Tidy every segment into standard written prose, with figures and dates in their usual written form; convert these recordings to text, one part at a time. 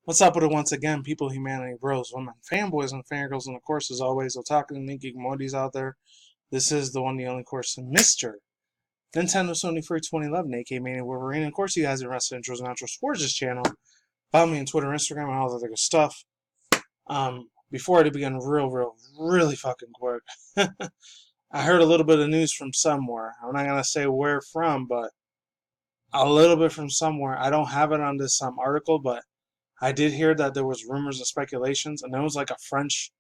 What's up with it once again, people, humanity, bros, women, fanboys, and fangirls, and of course, as always, Otaku and Ninky commodities out there. This is the one, the only course, Mr. Nintendo Sony Free 2011, aka Mania Wolverine. And of course, you guys are interested in intros and outros towards this channel. Follow me on Twitter, Instagram, and all that other good stuff. Before I begin, really fucking quick. I heard a little bit of news from somewhere. I'm not gonna say where from, but a little bit from somewhere. I don't have it on this article, but I did hear that there was rumors and speculations, and there was like a French,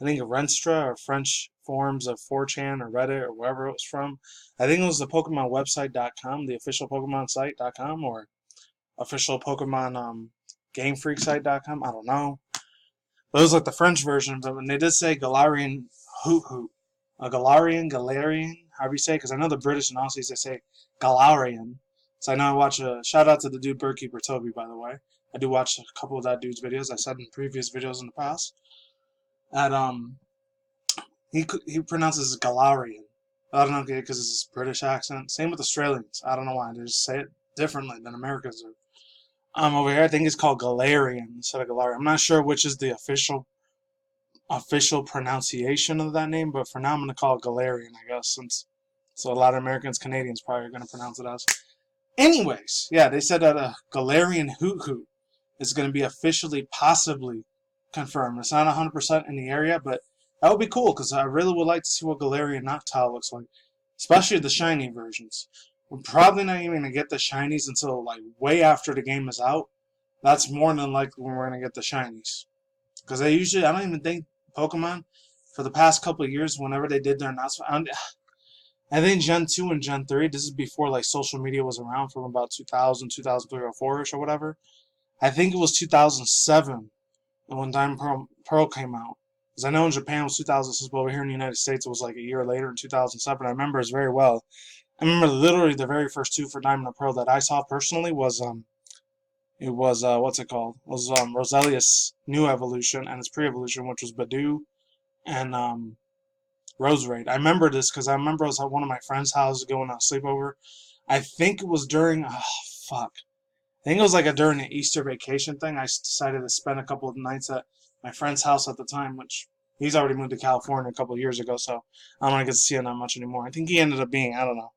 I think Renstra or French forums of 4chan or Reddit or wherever it was from. I think it was the Pokemon website.com, the official Pokemon site.com, or official Pokemon Game Freak site.com. I don't know. But it was like the French version of them, and they did say Galarian Hoot Hoot. A Galarian, however you say it, because I know the British and Aussies, they say Galarian. So I know I watch shout out to the dude Birdkeeper Toby, by the way. I do watch a couple of that dude's videos. I said in previous videos in the past. That he pronounces Galarian. I don't know because it's his British accent. Same with Australians. I don't know why they just say it differently than Americans do. Over here I think it's called Galarian instead of Galarian. I'm not sure which is the official pronunciation of that name, but for now I'm gonna call it Galarian, I guess, since so a lot of Americans, Canadians probably are gonna pronounce it as. Anyways, yeah, they said that a Galarian Hoot Hoot is going to be officially, possibly confirmed. It's not 100% in the area, but that would be cool because I really would like to see what Galarian Noctowl looks like, especially the shiny versions. We're probably not even going to get the shinies until like way after the game is out. That's more than likely when we're going to get the shinies. Because I don't even think Pokemon, for the past couple of years, whenever they did their announcement, I think Gen 2 and Gen 3, this is before like social media was around from about 2000, 2003 or 4-ish or whatever. I think it was 2007 when Diamond Pearl came out. Because I know in Japan it was 2006, but over here in the United States it was like a year later in 2007. I remember it very well. I remember literally the very first two for Diamond and Pearl that I saw personally was what's it called? It was Roselia's new evolution and its pre-evolution, which was Badoo and Roserade. I remember this because I remember I was at one of my friend's houses going on a sleepover. I think it was during fuck. I think it was like during an Easter vacation thing. I decided to spend a couple of nights at my friend's house at the time, which he's already moved to California a couple of years ago, so I don't get to see him that much anymore. I think he ended up being, I don't know.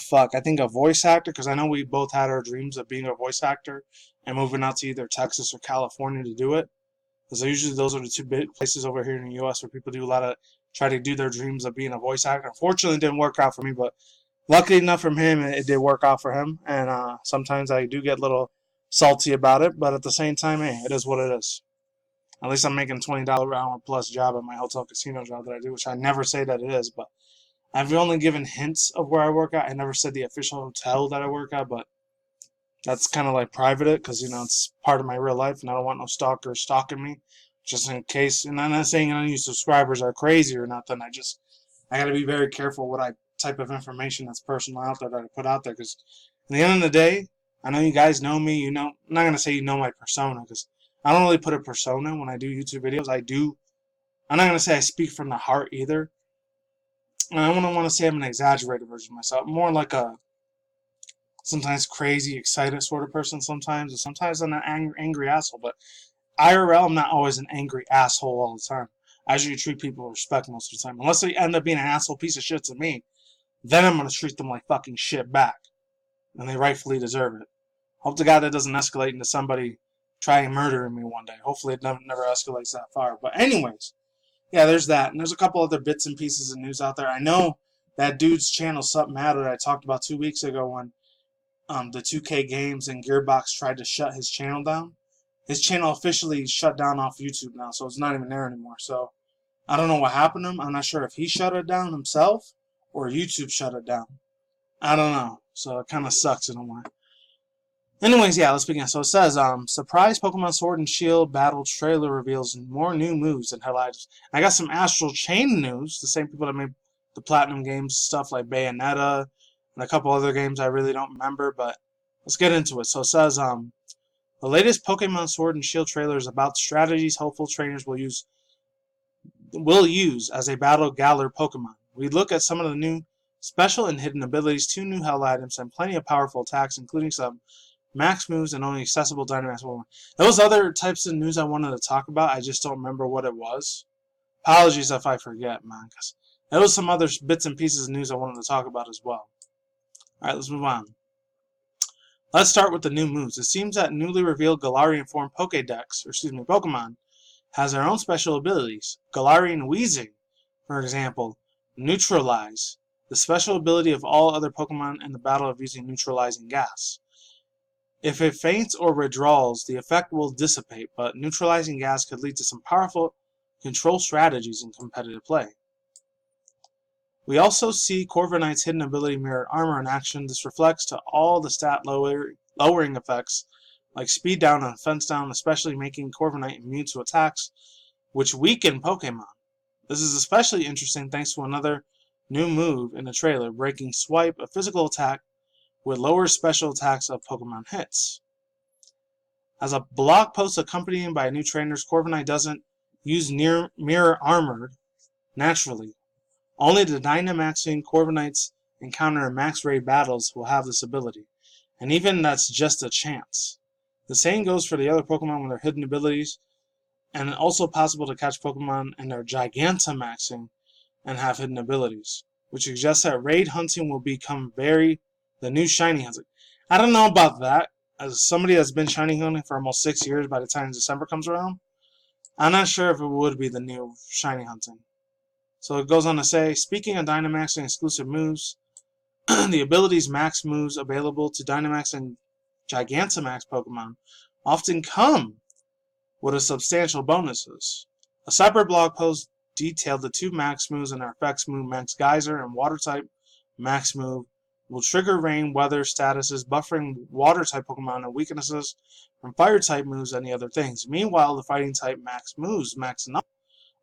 Fuck. I think a voice actor, because I know we both had our dreams of being a voice actor and moving out to either Texas or California to do it. Because usually those are the two big places over here in the U.S. where people do a lot of try to do their dreams of being a voice actor. Unfortunately, it didn't work out for me, but luckily enough from him, it did work out for him. And sometimes I do get a little salty about it, but at the same time, hey, it is what it is. At least I'm making $20 an hour plus job at my hotel casino job that I do, which I never say that it is, but I've only given hints of where I work at. I never said the official hotel that I work at, but that's kind of like private it because, it's part of my real life and I don't want no stalker stalking me just in case. And I'm not saying any of you subscribers are crazy or nothing. I got to be very careful what type of information that's personal out there that I put out there because at the end of the day, I know you guys know me. I'm not going to say you know my persona because I don't really put a persona when I do YouTube videos. I'm not going to say I speak from the heart either. And I don't want to say I'm an exaggerated version of myself. More like a sometimes crazy, excited sort of person sometimes. And sometimes I'm an angry asshole. But IRL, I'm not always an angry asshole all the time. I usually treat people with respect most of the time. Unless they end up being an asshole piece of shit to me, then I'm going to treat them like fucking shit back. And they rightfully deserve it. Hope to God that doesn't escalate into somebody trying murdering me one day. Hopefully it never escalates that far. But anyways, yeah, there's that. And there's a couple other bits and pieces of news out there. I know that dude's channel, Something Matter, I talked about 2 weeks ago when the 2K Games and Gearbox tried to shut his channel down. His channel officially shut down off YouTube now, so it's not even there anymore. So I don't know what happened to him. I'm not sure if he shut it down himself or YouTube shut it down. I don't know. So it kind of sucks in a way. Anyways, yeah, let's begin. So it says, surprise Pokemon Sword and Shield battle trailer reveals more new moves and highlights. I got some AstralChain news. The same people that made the Platinum games, stuff like Bayonetta and a couple other games I really don't remember, but let's get into it. So it says, the latest Pokemon Sword and Shield trailer is about strategies hopeful trainers will use as they battle Galar Pokemon. We look at some of the new special and hidden abilities, 2 new held items, and plenty of powerful attacks, including some max moves, and only accessible Dynamax Pokemon. Those other types of news I wanted to talk about, I just don't remember what it was. Apologies if I forget, man, because there was some other bits and pieces of news I wanted to talk about as well. Alright, let's move on. Let's start with the new moves. It seems that newly revealed Galarian form Pokemon, has their own special abilities. Galarian Wheezing, for example, Neutralize, the special ability of all other Pokemon in the battle of using neutralizing gas. If it faints or withdraws, the effect will dissipate, but neutralizing gas could lead to some powerful control strategies in competitive play. We also see Corviknight's hidden ability Mirrored Armor in action. This reflects to all the stat lowering effects like speed down and defense down, especially making Corviknight immune to attacks which weaken Pokemon. This is especially interesting thanks to another new move in the trailer, Breaking Swipe, a physical attack with lower special attacks of Pokemon hits. As a blog post accompanied by new trainers, Corviknight doesn't use Mirror Armor naturally. Only the Dynamaxing Corviknights encounter in max raid battles will have this ability, and even that's just a chance. The same goes for the other Pokemon with their hidden abilities, and it's also possible to catch Pokemon in their Gigantamaxing and have hidden abilities, which suggests that raid hunting will become the new shiny hunting. I don't know about that. As somebody that's been shiny hunting for almost 6 years, by the time December comes around, I'm not sure if it would be the new shiny hunting. So it goes on to say, speaking of Dynamaxing exclusive moves, the abilities max moves available to Dynamax and Gigantamax Pokemon often come with substantial bonuses. A separate blog post detailed the two max moves and their effects move Max Geyser and Water type max move will trigger rain, weather, statuses, buffering water type Pokemon and weaknesses from fire type moves and the other things. Meanwhile, the fighting type max moves, max enough,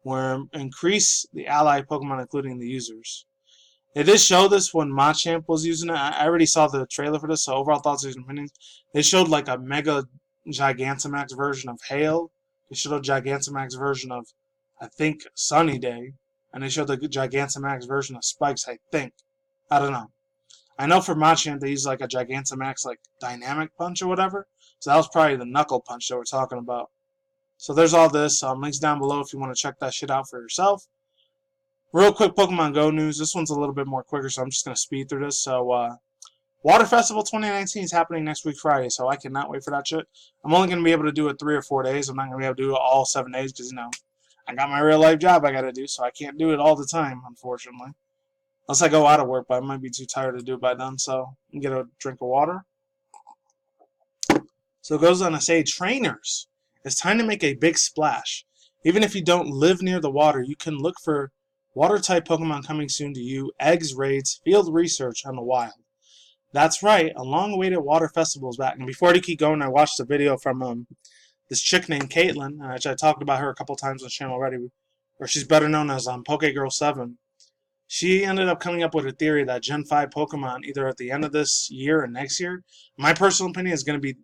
will increase the ally Pokemon, including the users. They did show this when Machamp was using it. I already saw the trailer for this, so overall thoughts and opinions. They showed like a Mega Gigantamax version of Hail. They showed a Gigantamax version of, I think, Sunny Day. And they showed the Gigantamax version of Spikes, I think. I don't know. I know for Machamp they used like a Gigantamax like Dynamic Punch or whatever. So that was probably the Knuckle Punch that we're talking about. So there's all this. Links down below if you want to check that shit out for yourself. Real quick Pokemon Go news. This one's a little bit more quicker, so I'm just going to speed through this. So, Water Festival 2019 is happening next week Friday, so I cannot wait for that shit. I'm only going to be able to do it 3 or 4 days. I'm not going to be able to do it all 7 days because, I got my real life job I got to do, so I can't do it all the time, unfortunately. Unless I go out of work, but I might be too tired to do it by then, so I can get a drink of water. So it goes on to say, trainers, it's time to make a big splash. Even if you don't live near the water, you can look for water-type Pokemon coming soon to you, eggs, raids, field research on the wild. That's right, a long-awaited Water Festival is back. And before I keep going, I watched a video from this chick named Caitlin, which I talked about her a couple times on the channel already, or she's better known as PokeGirl 7. She ended up coming up with a theory that Gen 5 Pokemon, either at the end of this year or next year, my personal opinion is going to be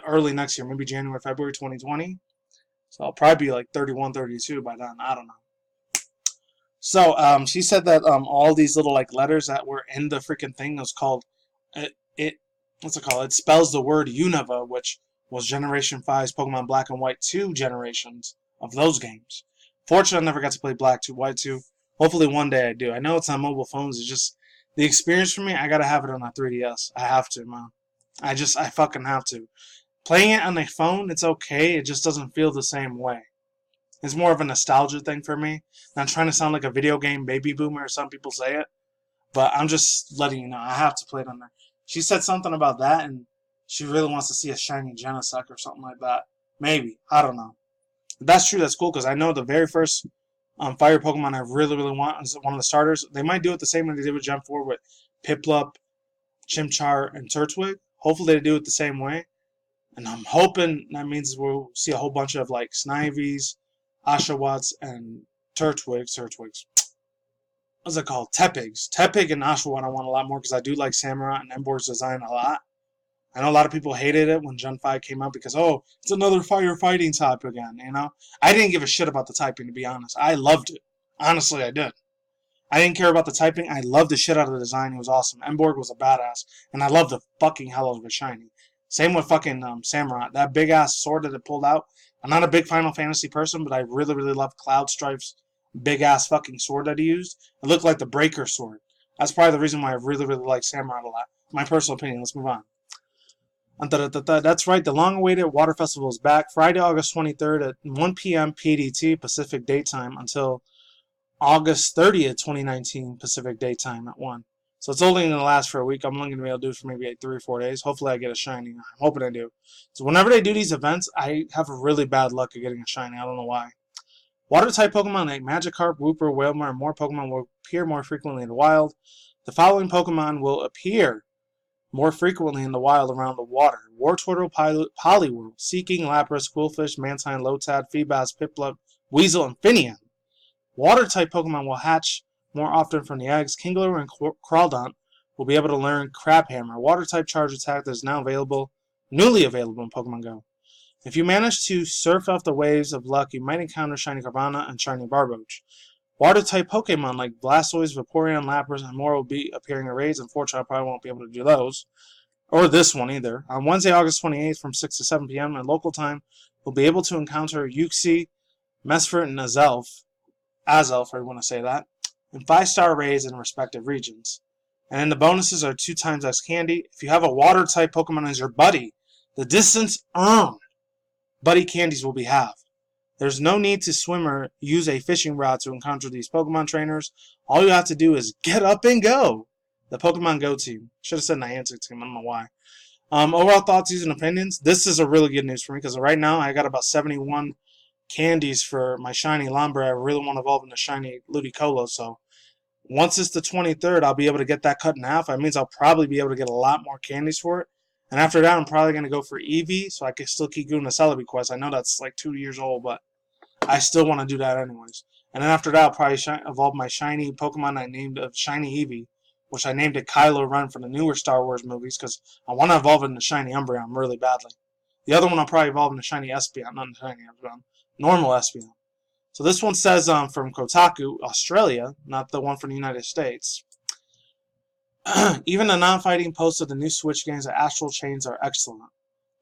early next year, maybe January, February 2020. So I'll probably be like 31, 32 by then. I don't know. So she said that all these little like letters that were in the freaking thing was called what's it called? It spells the word Unova, which was Generation 5's Pokemon Black and White 2 generations of those games. Fortunately, I never got to play Black 2, White 2. Hopefully one day I do. I know it's on mobile phones. It's just the experience for me. I gotta have it on a 3DS. I have to, man. I fucking have to. Playing it on a phone, it's okay. It just doesn't feel the same way. It's more of a nostalgia thing for me. Not trying to sound like a video game baby boomer, as some people say it. But I'm just letting you know, I have to play it on there. She said something about that, and she really wants to see a shiny Genesect or something like that. Maybe. I don't know. If that's true, that's cool, because I know the very first fire Pokemon I really, really want is one of the starters. They might do it the same way they did with Gen 4 with Piplup, Chimchar, and Turtwig. Hopefully they do it the same way. And I'm hoping that means we'll see a whole bunch of like Snivies, Oshawotts, and Turtwigs. What's it called? Tepigs. Tepig and Oshawott I want a lot more because I do like Samurott and Emborg's design a lot. I know a lot of people hated it when Gen 5 came out because, oh, it's another firefighting type again, I didn't give a shit about the typing, to be honest. I loved it. Honestly, I did. I didn't care about the typing. I loved the shit out of the design. It was awesome. Emborg was a badass. And I loved the fucking hell out of it shiny. Same with fucking Samurai. That big ass sword that it pulled out. I'm not a big Final Fantasy person, but I really, really love Cloud Strife's big ass fucking sword that he used. It looked like the Breaker sword. That's probably the reason why I really, really like Samurai a lot. My personal opinion. Let's move on. That's right, the long-awaited Water Festival is back Friday, August 23rd at 1 p.m. PDT Pacific Daytime until August 30th, 2019 Pacific Daytime at 1. So it's only going to last for a week. I'm only going to be able to do it for maybe like 3 or 4 days. Hopefully I get a shiny. I'm hoping I do. So whenever they do these events, I have really bad luck of getting a shiny. I don't know why. Water-type Pokemon like Magikarp, Wooper, Wailmer, and more Pokemon will appear more frequently in the wild. The following Pokemon will appear more frequently in the wild around the water: Wartortle, Poliwhirl, Seeking, Lapras, Quillfish, Mantine, Lotad, Feebas, Piplup, Weasel, and Finian. Water-type Pokemon will hatch more often from the eggs. Kingler and Crawdaunt will be able to learn Crabhammer, Water-type charge attack that is now newly available in Pokemon Go. If you manage to surf off the waves of luck, you might encounter Shiny Carvanha and Shiny Barboach. Water-type Pokemon like Blastoise, Vaporeon, Lapras, and more will be appearing in raids. Unfortunately, I probably won't be able to do those. Or this one either. On Wednesday, August 28th from 6 to 7 p.m. at local time, we'll be able to encounter Uxie, Mesfert, and Azelf, if I want to say that, in 5-star raids in respective regions. And then the bonuses are 2x candy. If you have a Water-type Pokemon as your buddy, the distance earned buddy candies will be halved. There's no need to swim or use a fishing rod to encounter these Pokemon trainers. All you have to do is get up and go. The Pokemon Go team. Should have said Niantic team. I don't know why. Overall thoughts, views, and opinions. This is a really good news for me because right now I got about 71 candies for my shiny Lombre. I really want to evolve into shiny Ludicolo. So once it's the 23rd, I'll be able to get that cut in half. That means I'll probably be able to get a lot more candies for it. And after that, I'm probably going to go for Eevee, so I can still keep doing the Celebi quest. I know that's like 2 years old, but I still want to do that anyways. And then after that, I'll probably evolve my shiny Pokemon I named of Shiny Eevee, which I named it Kylo Ren for the newer Star Wars movies, because I want to evolve it into Shiny Umbreon really badly. The other one I'll probably evolve into Shiny Espeon, not into Shiny Espeon, normal Espeon. So this one says from Kotaku, Australia, not the one from the United States. Even the non-fighting posts of the new Switch games at AstralChain are excellent.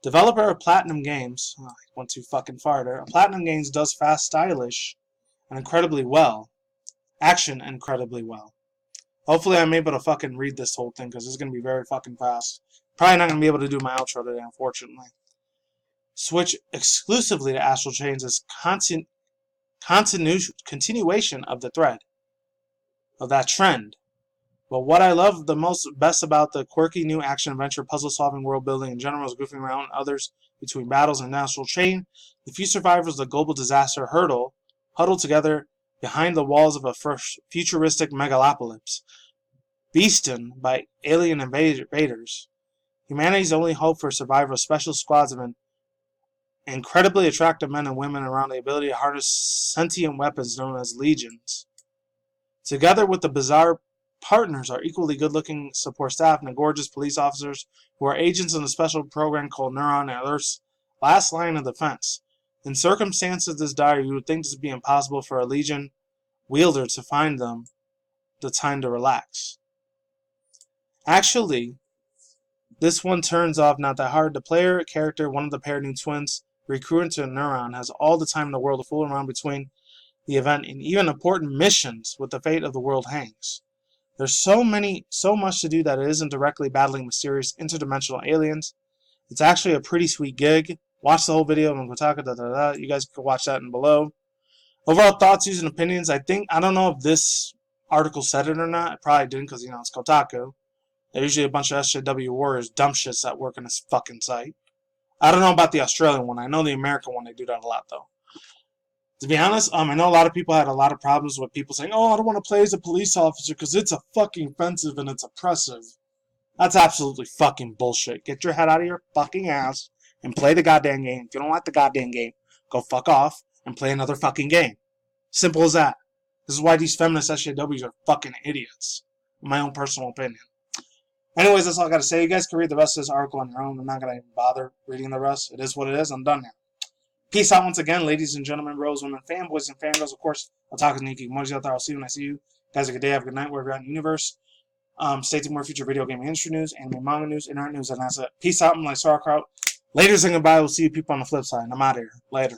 Developer of Platinum Games, I went too fucking far there. Platinum Games does fast, stylish, and incredibly well. Action incredibly well. Hopefully I'm able to fucking read this whole thing because it's going to be very fucking fast. Probably not going to be able to do my outro today, unfortunately. Switch exclusively to AstralChain is continuation of the thread, of that trend. But what I love the best about the quirky new action-adventure, puzzle-solving, world-building in general is goofing around others between battles and AstralChain. The few survivors of the global disaster huddled together behind the walls of a futuristic megalopolis, beaten by alien invaders. Humanity's only hope for survival of special squads of incredibly attractive men and women around the ability to harness sentient weapons known as legions. Together with the bizarre partners are equally good-looking support staff and the gorgeous police officers who are agents in a special program called Neuron and Earth's last line of defense. In circumstances this dire, you would think this would be impossible for a Legion wielder to find them the time to relax. Actually, this one turns off not that hard. The player character, one of the pair new twins, recruited to Neuron, has all the time in the world to fool around between the event and even important missions with the fate of the world hangs. There's so much to do that it isn't directly battling mysterious interdimensional aliens. It's actually a pretty sweet gig. Watch the whole video on Kotaku. You guys can watch that in below. Overall thoughts, views, and opinions. I don't know if this article said it or not. It probably didn't because, it's Kotaku. They're usually a bunch of SJW warriors, dumb shits that work on this fucking site. I don't know about the Australian one. I know the American one, they do that a lot, though. To be honest, I know a lot of people had a lot of problems with people saying, oh, I don't want to play as a police officer because it's a fucking offensive and it's oppressive. That's absolutely fucking bullshit. Get your head out of your fucking ass and play the goddamn game. If you don't like the goddamn game, go fuck off and play another fucking game. Simple as that. This is why these feminist SJWs are fucking idiots. In my own personal opinion. Anyways, that's all I got to say. You guys can read the rest of this article on your own. I'm not going to even bother reading the rest. It is what it is. I'm done now. Peace out once again, ladies and gentlemen, bros, women, fanboys, and fangirls. Of course, I'll talk to Nikki. Moji out there. I'll see you when I see you. Guys, have a good day. Have a good night. Wherever you're at in the universe. Stay tuned for more future video gaming industry news, anime, manga news, internet news, and that's it. Peace out. I'm like sauerkraut. Laters and goodbye. We'll see you people on the flip side. And I'm out of here. Later.